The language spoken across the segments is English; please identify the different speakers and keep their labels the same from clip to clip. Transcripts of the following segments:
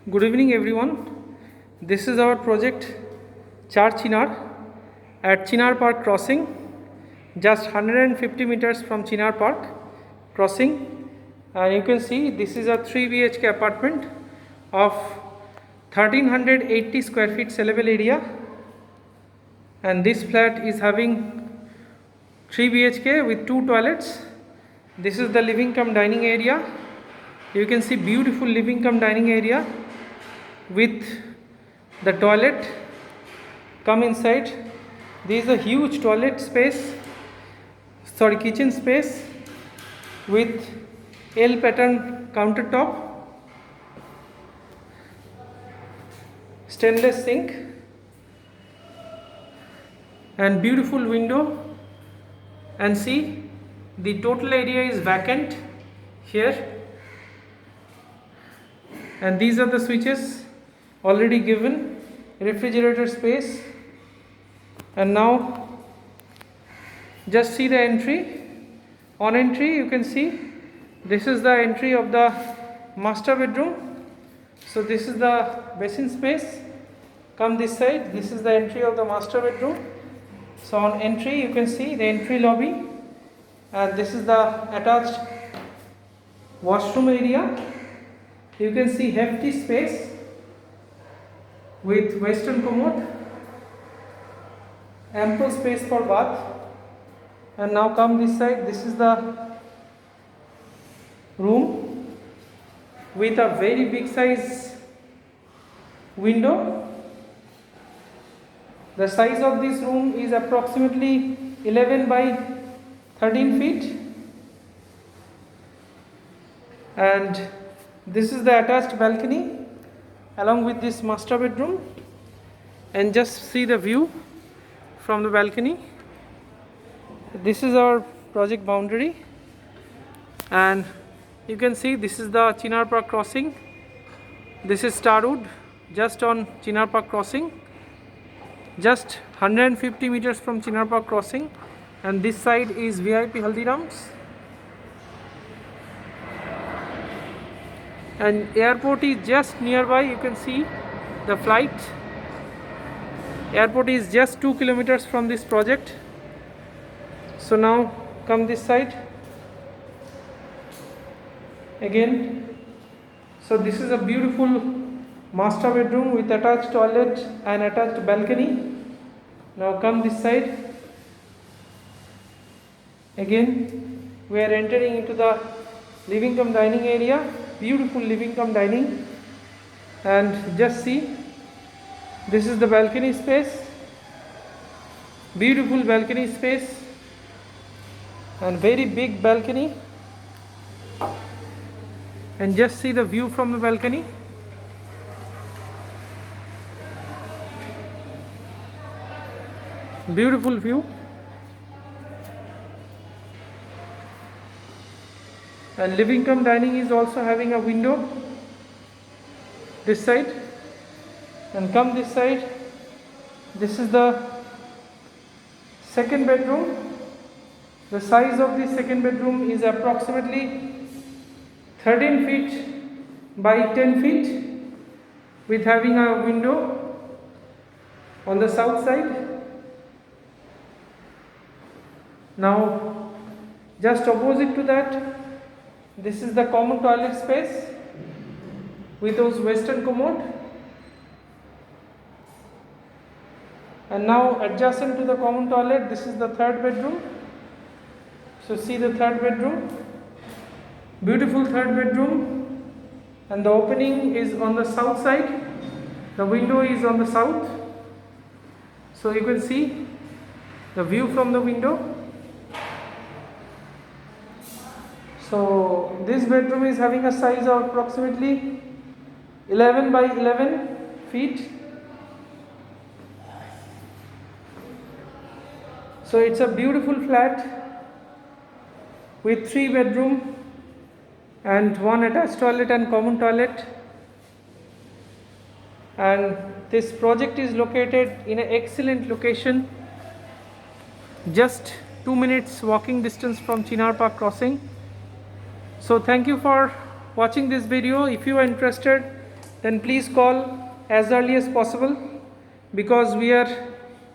Speaker 1: Good evening everyone. This is our project Char Chinar at Chinar Park crossing, just 150 meters from Chinar Park crossing. You can see this is a 3 BHK apartment of 1380 square feet sellable area, and this flat is having 3 BHK with 2 toilets. This is the living cum dining area. You can see beautiful living cum dining area with the toilet. Come inside. There is a huge toilet space, kitchen space with L pattern countertop, stainless sink, and beautiful window. And see, the total area is vacant here, and these are the switches already given. Refrigerator space. And now just see the entry. On entry you can see this is the entry of the master bedroom. So this is the basin space. Come this side, this is the entry of the master bedroom. So on entry you can see the entry lobby, and this is the attached washroom area. You can see hefty space with western commode, ample space for bath. And now come this side, this is the room with a very big size window. The size of this room is approximately 11 by 13 feet, and this is the attached balcony along with this master bedroom. And just see the view from the balcony. This is our project boundary, and you can see this is the Chinar Park crossing. This is Starwood, just on Chinar Park crossing, just 150 meters from Chinar Park crossing. And this side is VIP Haldirams, and airport is just nearby. You can see the flight. Airport is just 2 kilometers from this project. So now come this side again. So this is a beautiful master bedroom with attached toilet and attached balcony. Now come this side. Again we are entering into the living cum dining area. Beautiful living cum dining, and just see, this is the balcony space. Beautiful balcony space and very big balcony. And just see the view from the balcony. Beautiful view. And living cum dining is also having a window this side. And come this side, this is the second bedroom. The size of this second bedroom is approximately 13 feet by 10 feet, with having a window on the south side. Now just opposite to that, this is the common toilet space with those western commode. And now adjacent to the common toilet, this is the third bedroom. So see the third bedroom. Beautiful third bedroom, and the opening is on the south side. The window is on the south. So you can see the view from the window. So this bedroom is having a size of approximately 11 by 11 feet. So it's a beautiful flat with 3 bedroom and 1 attached toilet and common toilet. And this project is located in an excellent location, just 2 minutes walking distance from Chinar Park crossing. So thank you for watching this video. If you are interested, then please call as early as possible, because we are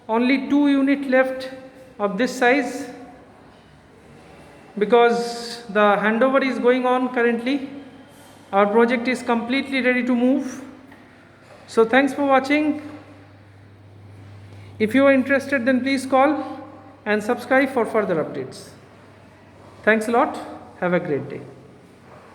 Speaker 1: only 2 units left of this size, because the handover is going on currently. Our project is completely ready to move. So thanks for watching. If you are interested, then please call and subscribe for further updates. Thanks a lot. Have a great day.